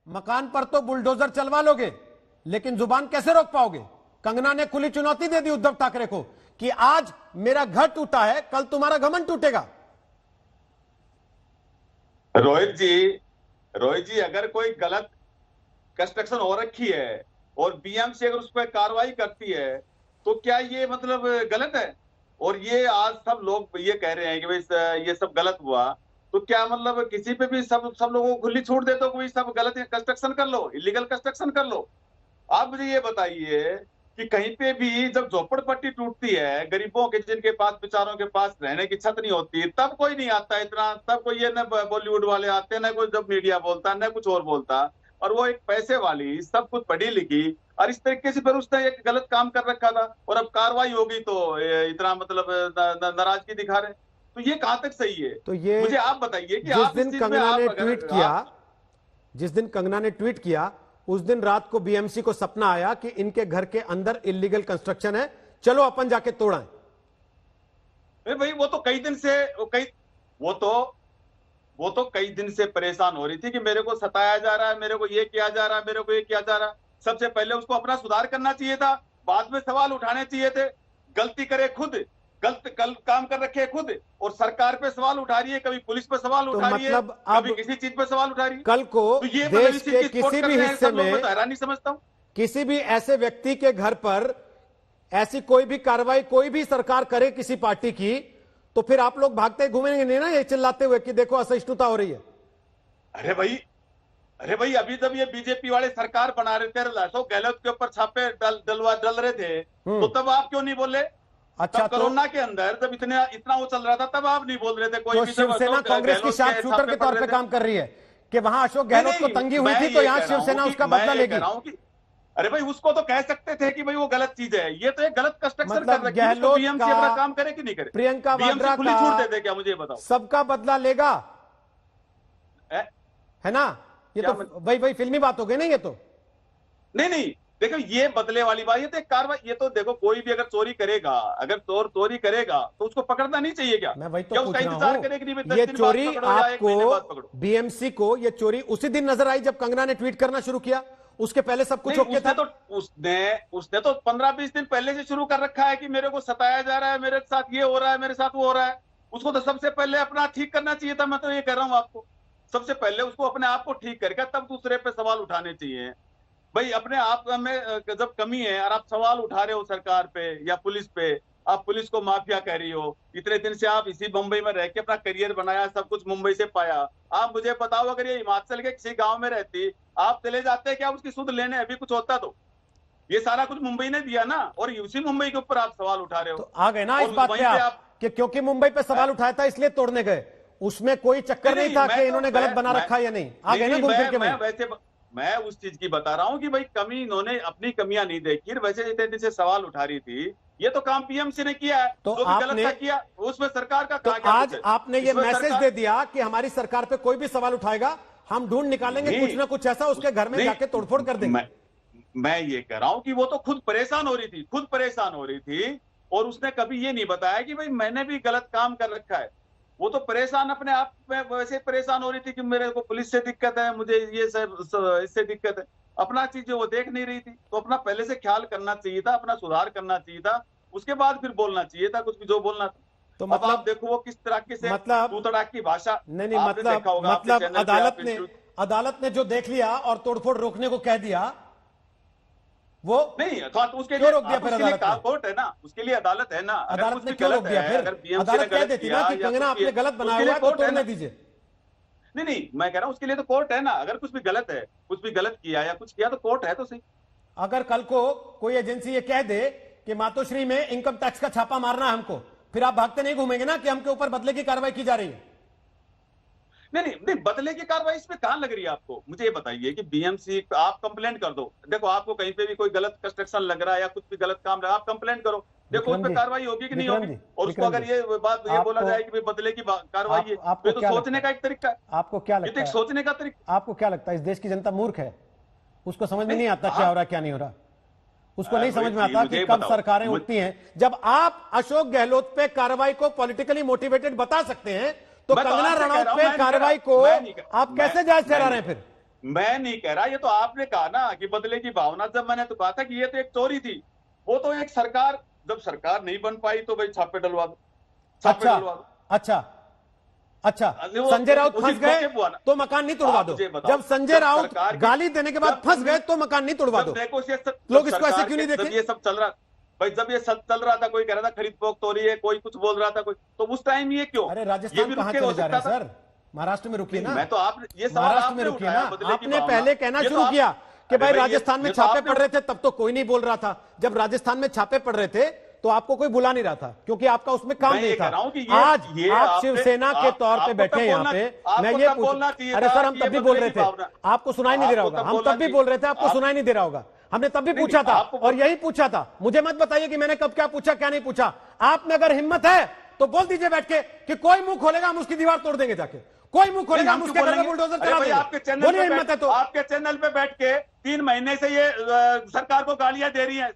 मकान पर तो बुलडोजर चलवा लोगे, लेकिन जुबान कैसे रोक पाओगे? कंगना ने खुली चुनौती दे दी उद्धव ठाकरे को कि आज मेरा घर टूटा है, कल तुम्हारा घमंड टूटेगा। रोहित जी अगर कोई गलत कंस्ट्रक्शन हो रखी है और बीएमसी अगर उस पर कार्रवाई करती है तो क्या ये मतलब गलत है? और ये आज सब लोग ये कह रहे हैं कि भाई ये सब गलत हुआ, तो क्या मतलब किसी पे भी सब लोगों को खुली छूट दे दो कि सब गलत कंस्ट्रक्शन कर लो, इलीगल कंस्ट्रक्शन कर लो? आप मुझे ये बताइए कि कहीं पे भी जब झोपड़पट्टी टूटती है, गरीबों के जिनके पास बेचारों के पास रहने की छत नहीं होती, तब कोई नहीं आता इतना, तब कोई ये न बॉलीवुड वाले आते हैं, न कोई जब मीडिया बोलता, न कुछ और बोलता, और वो एक पैसे वाली सब कुछ पढ़ी लिखी और इस तरीके से फिर उसने एक गलत काम कर रखा था और अब कार्रवाई होगी तो इतना मतलब नाराजगी दिखा रहे। तो ये कहां तक सही है? तो ये मुझे आप बताइए कि जिस दिन कंगना ने ट्वीट किया, जिस दिन कंगना ने ट्वीट किया उस दिन रात को बीएमसी को सपना आया कि इनके घर के अंदर इलीगल कंस्ट्रक्शन है, चलो अपन जाके तोड़ाएं। भाई वो तो कई दिन से वो तो कई दिन से परेशान हो रही थी कि मेरे को सताया जा रहा है, मेरे को ये किया जा रहा है, मेरे को ये किया जा रहा है। सबसे पहले उसको अपना सुधार करना चाहिए था, बाद में सवाल उठाने चाहिए थे। गलती करे खुद, गलत काम कर रखे खुद, और सरकार पे सवाल उठा रही है, कभी पुलिस पे सवाल उठा रही है, कभी किसी चीज पे सवाल उठा रही है। कल को तो ये देश के किसी भी हिस्से में हैरानी समझता हूं, किसी भी ऐसे व्यक्ति के घर पर ऐसी कोई भी कार्रवाई कोई भी सरकार करे किसी पार्टी की, तो फिर आप लोग भागते घूमेंगे नहीं ना ये चिल्लाते हुए कि देखो असहिष्णुता हो रही है। अरे भाई अभी जब ये बीजेपी वाले सरकार बना रहे थे, अशोक गहलोत के ऊपर छापे डल रहे थे, तो तब आप क्यों नहीं बोले? अच्छा, कोरोना के अंदर जब इतना वो चल रहा था तब आप नहीं बोल रहे थे? कोई तो शिवसेना कांग्रेस की शार्प शूटर के तौर पे काम कर रही है कि वहां अशोक गहलोत को तंगी हुई थी तो यहां शिवसेना उसका बदला लेगी। अरे भाई उसको तो कह सकते थे कि भाई वो गलत चीज है, ये तो एक गलत कंस्ट्रक्शन मतलब कर रखी है, तो बीएमसी अपना काम करे कि नहीं करे? प्रियंका वाड्रा खुली छूट दे दे क्या? मुझे बताओ। सबका बदला लेगा है ना? ये तो वही फिल्मी बात हो गई ना ये तो। नहीं देखो, ये बदले वाली बात, ये तो एक कार्रवाई। ये तो देखो, कोई भी अगर चोरी करेगा, अगर चोरी करेगा तो उसको पकड़ना नहीं चाहिए क्या? मैं वही तो पूछ रहा हूं। ये चोरी आपको बीएमसी को ये चोरी उसी दिन नजर आई जब कंगना ने ट्वीट करना शुरू किया, उसके पहले सब कुछ ओके था? तो उसने तो 15-20 दिन पहले से शुरू कर रखा है कि मेरे को सताया जा रहा है, मेरे साथ ये हो रहा है, मेरे साथ वो हो रहा है। उसको तो सबसे पहले अपना ठीक करना चाहिए था। मैं तो ये कह रहा हूं आपको, सबसे पहले उसको अपने आप को ठीक करके तब दूसरे पे सवाल उठाने चाहिए। भाई अपने आप में जब कमी है और आप सवाल उठा रहे हो सरकार पे या पुलिस पे, आप पुलिस को माफिया कह रही हो। इतने दिन से आप इसी मुंबई में रह के अपना करियर बनाया, सब कुछ मुंबई से पाया। आप मुझे बताओ, अगर ये हिमाचल के किसी गांव में रहती, आप चले जाते क्या उसकी सुध लेने? अभी कुछ होता तो ये सारा कुछ मुंबई ने दिया ना, और उसी मुंबई के ऊपर आप सवाल उठा रहे हो। तो आ गए ना इस बात पे आप कि क्योंकि मुंबई पे सवाल उठाया था इसलिए तोड़ने गए, उसमें कोई चक्कर नहीं था कि इन्होंने गलत बना रखा या नहीं। आ गए ना घूम फिर के। मैं उस चीज की बता रहा हूं कि भाई कमी इन्होंने अपनी कमियां नहीं देखी, वैसे जितने दिन से सवाल उठा रही थी, ये तो काम पीएमसी ने किया है। तो जो भी गलत किया उसमें सरकार का तो आज आपने ये मैसेज दे दिया कि हमारी सरकार पे कोई भी सवाल उठाएगा हम ढूंढ निकालेंगे कुछ ना कुछ ऐसा, उसके घर में जाके तोड़फोड़ कर देंगे। मैं ये कह रहा हूं कि वो तो खुद परेशान हो रही थी और उसने कभी ये नहीं बताया कि भाई मैंने भी गलत काम कर रखा है। वो तो परेशान अपने आप में वैसे परेशान हो रही थी कि मेरे को पुलिस से दिक्कत है, मुझे ये सब इससे दिक्कत है। अपना चीजें वो देख नहीं रही थी, तो अपना पहले से ख्याल करना चाहिए था, अपना सुधार करना चाहिए था, उसके बाद फिर बोलना चाहिए था कुछ भी जो बोलना था। तो मतलब आप देखो वो किस तरीके से तू तड़ाक की भाषा। नहीं मतलब अदालत ने जो देख लिया और तोड़फोड़ रोकने को कह दिया, वो नहीं तो उसके लिए रोक दिया? फिर अदालत कोर्ट है ना, उसके लिए अदालत है ना। अदालत ने क्यों रोक दिया? फिर अदालत कह देती ना कि कंगना आपने गलत बनाया हुआ है तो तोड़ने दीजिए। नहीं मैं कह रहा हूं उसके लिए तो कोर्ट है ना। अगर कुछ भी गलत है, कुछ भी गलत किया या कुछ किया तो कोर्ट है तो सही। अगर कल को कोई एजेंसी ये कह दे कि मातोश्री में इनकम टैक्स का छापा मारना है हमको, फिर आप भागते नहीं घूमेंगे ना कि हमके ऊपर बदले की कार्रवाई की जा रही है? नहीं बदले की कार्रवाई इसमें कहां लग रही है आपको? मुझे ये बताइए कि बीएमसी आप कंप्लेंट कर दो। देखो आपको कहीं पे भी कोई गलत कंस्ट्रक्शन लग रहा है या कुछ भी गलत काम रहा है, आप कंप्लेंट करो, देखो उस पर कार्रवाई होगी कि नहीं होगी। और उसको अगर ये बात ये बोला जाए कि बदले की कार्रवाई है, तो सोचने का एक तरीका है। आपको क्या लगता है? सोचने का तरीका। आपको क्या लगता है इस देश की जनता मूर्ख है? उसको समझ में नहीं आता क्या हो रहा क्या नहीं हो रहा। उसको नहीं समझ में आता कि कब सरकारें उठती हैं। जब आप अशोक गहलोत पे कार्रवाई को पॉलिटिकली मोटिवेटेड बता सकते हैं तो कंगना रनौत पे कार्रवाई को आप कैसे जायज ठहरा रहे हैं? फिर मैं नहीं कह रहा, ये तो आपने कहा ना कि बदले की भावना, जब मैंने तो कहा था कि ये तो एक चोरी थी, वो तो एक सरकार, जब सरकार नहीं बन पाई तो भाई छापे डलवा दो, छापे अच्छा डलवा दो। अच्छा अच्छा, वो संजय राउत उसी फंस गए मौके पे हुआ ना। तो मकान नहीं तोड़वा आप दो। मुझे बताओ, जब संजय जब राउत सरकार की- गाली देने के बाद जब फंस गए तो मकान नहीं तोड़वा दो। लोग इसको ऐसे क्यों नहीं देखे? जब ये सब चल रहा भाई, जब ये सब चल रहा था, कोई कह रहा था खरीद फरोख्त हो रही है, कोई कुछ बोल रहा था, कोई तो उस टाइम ये क्यों? अरे ये राजस्थान भी कहां रुक के चले हो जा रहे सकता हैं था। सर? महाराष्ट्र में रुकिए ना। मैं तो आपने ये सवाल महाराष्ट्र में आपने रुकिए उठाया, ना। बदले की आपने भावना। पहले कहना ये तो शुरू आप- किया कि अरे भाई भाई, राजस्थान में ये तो छापे आपने- पड़ रहे थे तब तो कोई नहीं बोल रहा था। जब राजस्थान में छापे पड़ रहे थे तो आपको कोई बुला नहीं रहा था, क्योंकि आपका उसमें काम मैं नहीं ये था। कह रहा हूं कि आज ये आप आपने- शिवसेना के तौर पे आपको बैठे तब हैं यहाँ बोलना- पे। आपको मैं ये तब बोलना चाहिए अरे था सर, हम कि तब ये भी बोल बदले रहे की थे, भावना। आपको सुनाई नहीं दे रहा आपको होगा। तब हम बोलना तब भी चाहिए। बोल रहे थे, आपको आप- सुनाई नहीं दे रहा होगा। हमने तब भी नहीं, पूछा था आपको और यही पूछा था। मुझे मत बताइए कि मैंने कब क्या पूछा क्या नहीं पूछा। आप में अगर हिम्मत है तो बोल दीजिए बैठ के कि कोई मुंह खोलेगा हम उसकी दीवार तोड़ देंगे जाके। कोई मुंह खोलेगा हम उसके घर में बुलडोजर चला देंगे। आपके चैनल बोलिए पे हिम्मत है तो। आपके चैनल पे बैठ के 3 महीने से ये सरकार को गालियां दे रही हैं।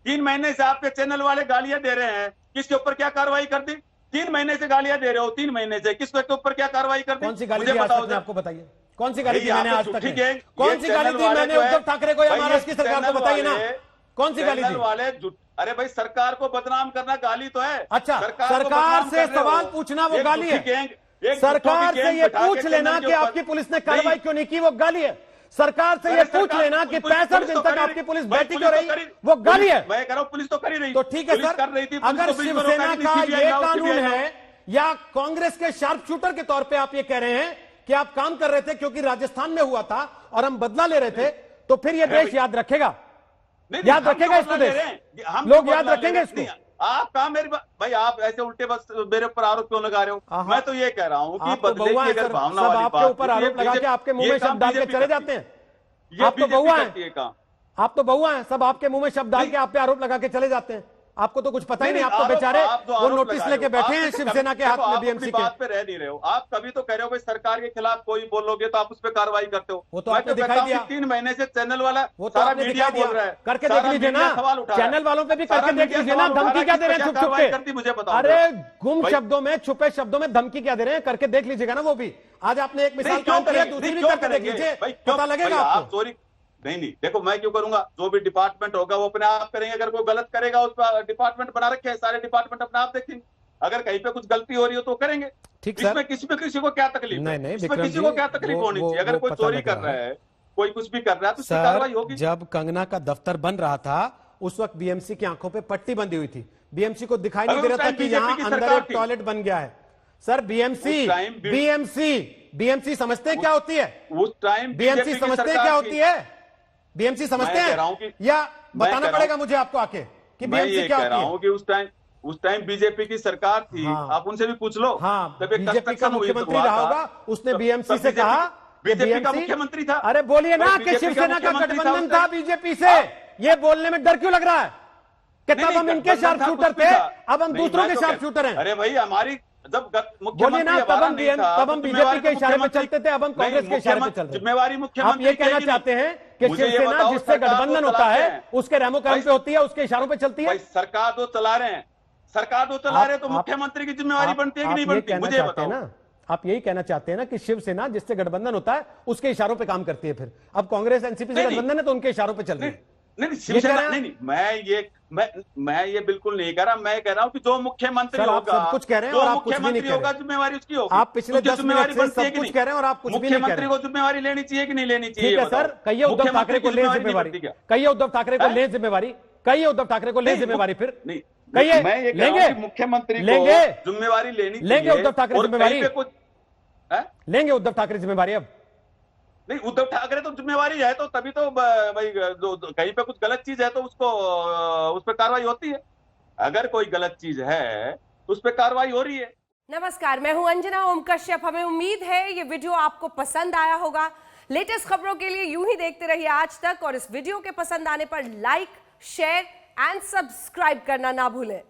3 महीने से आपके चैनल वाले गालियां दे रहे हैं। किसके ऊपर क्या कार्रवाई कर दी? 3 महीने से गालियां दे रहे हो। 3 महीने से किसके ऊपर क्या कार्रवाई कर दी? कौन सी गाली मुझे दी आज बताओ तक? जरा। आपको बताइए कौन सी गाली दी मैंने आज तक? ठीक है, कौन सी गाली दी मैंने उद्धव ठाकरे को या महाराष्ट्र की सरकार को? बताइए ना, कौन सी गाली दी? वाले अरे भाई, सरकार को बदनाम करना गाली तो है। अच्छा, को सरकार बदनाम से कर रहे हो। सवाल पूछना वो एक गाली झूठी है। गैंग- एक सरकार झूठी से गैंग ये बैठा पूछ के लेना चैनल कि के ऊपर- आपकी पुलिस ने नहीं, कार्रवाई क्यों नहीं की, वो गाली है। सरकार से ये अरे पूछ सरकार- लेना कि पुलिस- 65 दिन पुलिस तो तक कर आपकी रही- पुलिस भाई, बैठी पुलिस क्यों तो रही, कर रही- वो गाली है। मैं कह रहा हूं पुलिस तो कर ही रही। तो ठीक है पुलिस सर, कर रही थी, पुलिस अगर को पुलिस को शिवसेना रोका नहीं, का CBI ये लाओ, कानून CBI लाओ। है या कांग्रेस के शार्प शूटर के तौर पे आप ये कह रहे हैं कि आप काम कर रहे थे क्योंकि राजस्थान में हुआ था और हम बदला ले रहे थे, तो फिर ये देश याद रखेगा? नहीं, याद हम रखेगा क्यों इसको बदला देश? ले रहे हैं? हम लोग क्यों याद बदला ले रखेंगे रहे हैं? इसको? नहीं, आप काम भाई आप ऐसे उल्टे बस मेरे ऊपर आरोप क्यों लगा रहे हो? आहा। मैं तो ये कह रहा हूं कि आप तो बदले बहुआ की है अगर सर, भावना सब वाली आपके बात ऊपर है, तो आरोप लगा के आपके मुंह में शब्द डाल के चले जाते हैं। आप तो बहुआ हैं, आप तो बहुआ हैं, सब आपके मुंह में शब्द डाल के आप पे आरोप लगा के चले जाते हैं। आपको तो कुछ पता ही नहीं। आप तो बेचारे वो नोटिस लेके बैठे हैं शिवसेना के हाथ में, बीएमसी के। बात पे रह नहीं रहे हो आप। कभी तो कह रहे हो भाई सरकार के खिलाफ कोई बोलोगे तो आप उस पर कार्रवाई करते हो। वो तो आपने दिखाई दिया। 3 महीने से चैनल वाला वो तो सारा आपने मीडिया दिखाई बोल रहा दिया। है, करके सारा देख लीजिए मीडिया ना, सवाल उठा रहा है। चैनल वालों पे भी सारा करके देख मीडिया लीजिए ना। सवाल उठा धमकी रहा क्या है दे रहे हैं कि छुप क्या छुप कार्रवाई के? करती, मुझे बताओ अरे जरा। गुम भाई- शब्दों में, छुपे शब्दों में धमकी क्या दे रहे हैं? करके देख लीजिएगा ना वो भी। आज आपने एक मिसाल क्यों काम किया, करेंगे? दूसरी भी क्यों करके देख करेंगे? लीजिए, भाई, क्यों? पता लगेगा भाई, आप आपको। चोरी नहीं, देखो मैं क्यों करूंगा? जो भी डिपार्टमेंट होगा वो अपने आप करेंगे। अगर कोई गलत करेगा, उस पर डिपार्टमेंट बना रखे हैं, सारे डिपार्टमेंट अपने आप देखेंगे। अगर कहीं पे कुछ गलती हो रही हो तो करेंगे। ठीक सर। इसमें किसी को क्या तकलीफ है? नहीं, इसमें विक्रम किसी जी, को क्या तकलीफ होनी चाहिए? अगर कोई पता चोरी लग कर रहा रहा है, कोई कुछ भी कर रहा है तो उसकी कार्रवाई सर, होगी। जब कंगना का दफ्तर बन रहा था उस वक्त बीएमसी की आंखों पे पट्टी बंधी हुई थी। बीएमसी को दिखाई नहीं अरे दे उस रहा था टाइम कि बीजेपी यहां की अंदर सरकार एक थी। टॉयलेट बन गया है। सर बीएमसी समझते हैं क्या होती है? उस टाइम बीएमसी समझते हैं क्या होती है? बीएमसी समझते मैं कह रहा हूं हैं कि- या मैं बताना कह रहा पड़ेगा हूं- मुझे आपको आके कि मैं बीएमसी ये क्या कह रहा होती हूं है? कि उस टाइम बीजेपी की सरकार थी। हाँ। आप उनसे भी पूछ लो। हाँ, जब ये बीजेपी का construction हुई मुख्यमंत्री हुआ रहा था, होगा, उसने तब बीएमसी से बीजेपी कहा कि बीजेपी का BMC मुख्यमंत्री था। अरे बोलिए ना भाई, कि बीजेपी शिवसेना का मुख्यमंत्री था गठबंधन उस था टाइम। बीजेपी से। ये बोलने में डर क्यों लग रहा है कि तब हम इनके गठबंधन शार्प था, शूटर कुछ भी थे, था। अब हम नहीं, दूसरों मैं के तो शार्प कह- शूटर हैं। अरे भाई हमारी जब बोलिए ना, तब हम बीजेपी के इशारे पे चलते थे, अब हम कांग्रेस के इशारे पे चल रहे हैं। जिम्मेवारी आप मुख्यमंत्री ये कहना की चाहते नहीं। हैं कि मुझे ये शिवसेना बताओ, जिससे सरकार गठबंधन तो होता चलाते है हैं। उसके रेमो कैंप भाई- पे होती है, उसके इशारों पे चलती है। भाई सरकार तो चला रहे हैं, सरकार तो चला रहे हैं, तो मुख्यमंत्री की जिम्मेवारी बनती है कि नहीं बनती? मुझे बताओ ना, आप यही कहना चाहते हैं ना कि शिवसेना जिससे गठबंधन होता है उसके इशारों पे काम करती है। फिर अब कांग्रेस एनसीपी से नहीं, गठबंधन है तो उनके इशारों पे चल रही है। नहीं, ये कह रहे हैं? नहीं, मैं ये बिल्कुल नहीं कह रहा। मैं कह रहा हूं कि जो मुख्यमंत्री सर, आप होगा, सब कुछ कह रहे हैं जो और आप कुछ भी नहीं मुख्यमंत्री कह होगा रहे। जिम्मेवारी उसकी होगी। आप पिछले उसकी 10 जिम्मेवारी मिनट से बनती है सब कि कुछ नहीं? कह रहे हैं और आप कुछ भी नहीं कह मुख्यमंत्री रहे। को जिम्मेवारी लेनी चाहिए कि नहीं लेनी चाहिए? ठीक है ये बताओ। सर, कहिए उद्धव मुख्यमंत्री ठाकरे को की ले जिम्मेवारी जिम्मेवारी, नहीं बनती क्या? कहिए उद्धव ठाकरे को हैं? ले जिम्मेवारी, कहिए उद्धव ठाकरे को ले नहीं, जिम्मेवारी। फिर नहीं, कहिए, मैं ये कह रहा हूं लेंगे कि मुख्यमंत्री को लेंगे जिम्मेवारी लेनी लेंगे चाहिए। उद्धव ठाकरे और जिम्मेवारी कहीं पे कुछ हैं? लेंगे उद्धव ठाकरे जिम्मेवारी। अब नहीं, उद्धव ठाकरे तो जिम्मेवारी है, तो तभी तो भाई कहीं पे कुछ गलत चीज है तो उसको उस पर कार्रवाई होती है। अगर कोई गलत चीज है तो उस पर कार्रवाई हो रही है। नमस्कार, मैं हूं अंजना ओम कश्यप। हमें उम्मीद है ये वीडियो आपको पसंद आया होगा। लेटेस्ट खबरों के लिए यूं ही देखते रहिए आज तक, और इस वीडियो के पसंद आने पर लाइक, शेयर एंड सब्सक्राइब करना ना भूलें।